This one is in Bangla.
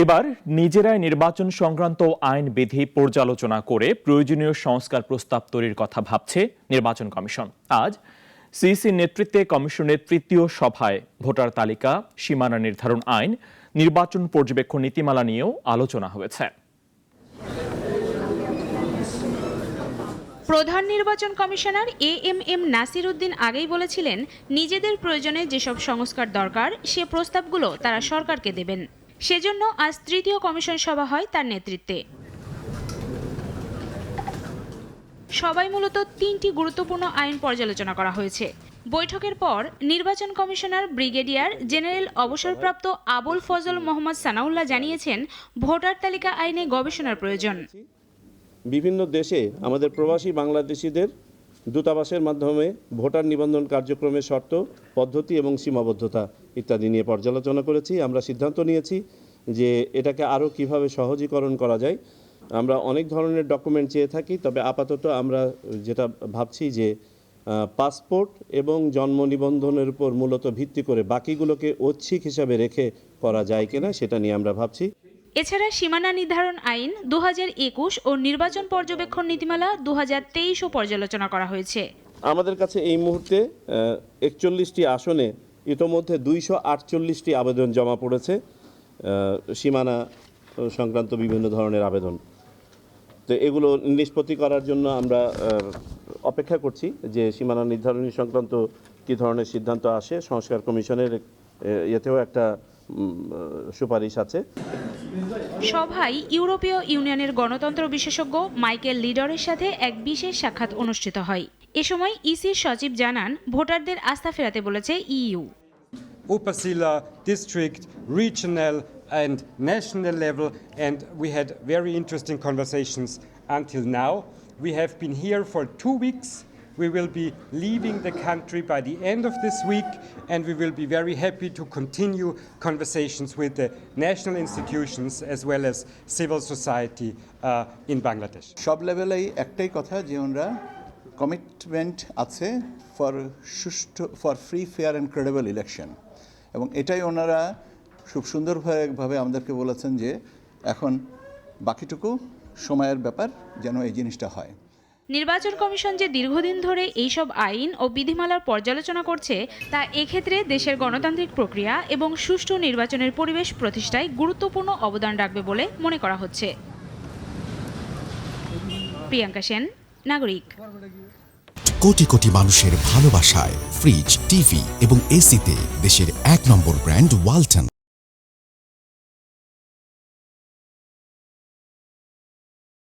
এবার নিজেরাই নির্বাচন সংক্রান্ত আইন বিধি পর্যালোচনা করে প্রয়োজনীয় সংস্কার প্রস্তাব তৈরির কথা ভাবছে নির্বাচন কমিশন। আজ সিইসির নেতৃত্বে কমিশনের তৃতীয় সভায় ভোটার তালিকা, সীমানা নির্ধারণ আইন, নির্বাচন পর্যবেক্ষণ নীতিমালা নিয়েও আলোচনা হয়েছে। প্রধান নির্বাচন কমিশনার এএমএম নাসির উদ্দিন আগেই বলেছিলেন, নিজেদের প্রয়োজনে যেসব সংস্কার দরকার সে প্রস্তাবগুলো তারা সরকারকে দেবেন। সেজন্য আজ তৃতীয় কমিশন সভা হয় তার নেতৃত্বে। সবাই মূলত তিনটি গুরুত্বপূর্ণ আইন পর্যালোচনা করা হয়েছে। বৈঠকের পর নির্বাচন কমিশনার ব্রিগেডিয়ার জেনারেল অবসরপ্রাপ্ত আবুল ফজল মোহাম্মদ সানাউল্লাহ জানিয়েছেন, ভোটার তালিকা আইনে গবেষণার প্রয়োজন। বিভিন্ন দেশে আমাদের প্রবাসী বাংলাদেশিদের দূতাবাসের মাধ্যমে ভোটার নিবন্ধন কার্যক্রমের শর্ত, পদ্ধতি এবং সীমাবদ্ধতা ইত্যাদি নিয়ে পর্যালোচনা করেছি। আমরা সিদ্ধান্ত নিয়েছি যে এটাকে আরও কিভাবে সহজীকরণ করা যায়। আমরা অনেক ধরনের ডকুমেন্ট চেয়ে থাকি, তবে আপাতত আমরা যেটা ভাবছি যে পাসপোর্ট এবং জন্ম নিবন্ধনের উপর মূলত ভিত্তি করে বাকিগুলোকে ঐচ্ছিক হিসাবে রেখে করা যায় কিনা সেটা নিয়ে আমরা ভাবছি। এছাড়া সীমানা নির্ধারণ আইন 2021 ও নির্বাচন পর্যবেক্ষণ নীতিমালা 2023ও পর্যালোচনা করা হয়েছে। আমাদের কাছে এই মুহূর্তে 41টি আসনে ইতোমধ্যে 248টি আবেদন জমা পড়েছে, সীমানা সংক্রান্ত বিভিন্ন ধরনের আবেদন। তো এগুলো নিষ্পত্তি করার জন্য আমরা অপেক্ষা করছি যে সীমানা নির্ধারণ সংক্রান্ত কী ধরনের সিদ্ধান্ত আসে। সংস্কার কমিশনের এতেও একটা সুপারিশ আছে। সভায় ইউরোপীয় ইউনিয়নের গণতন্ত্র বিশেষজ্ঞ মাইকেল লিডরের সাথে এক বিশেষ সাক্ষাৎ অনুষ্ঠিত হয়। এ সময় ইসির সচিব জানান, ভোটারদের আস্থা ফেরাতে বলেছে EU. Upazila district, regional and national level, and we had very interesting conversations until now. We have been here for 2 weeks. We will be leaving the country by the end of this week, and we will be very happy to continue conversations with the national institutions as well as civil society in Bangladesh. সব লেভেলেই একটাই কথা যে ওনারা কমিটমেন্ট আছে for free, fair and credible election, এবং এটাই ওনারা খুব সুন্দরভাবে আমাদেরকে বলেছেন যে এখন বাকিটুকু সময়ের ব্যাপার, যেন এই জিনিসটা হয়। নির্বাচন কমিশন যে দীর্ঘদিন ধরে এইসব আইন ও বিধিমালার পর্যালোচনা করছে, তা এক্ষেত্রে দেশের গণতান্ত্রিক প্রক্রিয়া এবং সুষ্ঠু নির্বাচনের পরিবেশ প্রতিষ্ঠায় গুরুত্বপূর্ণ অবদান রাখবে বলে মনে করা হচ্ছে। প্রিয়াঙ্কা সেন, নাগরিক। কোটি কোটি মানুষের ভালোবাসায় ফ্রিজ, টিভি এবং এসিতে দেশের 1 নম্বর ব্র্যান্ড ওয়ালটন।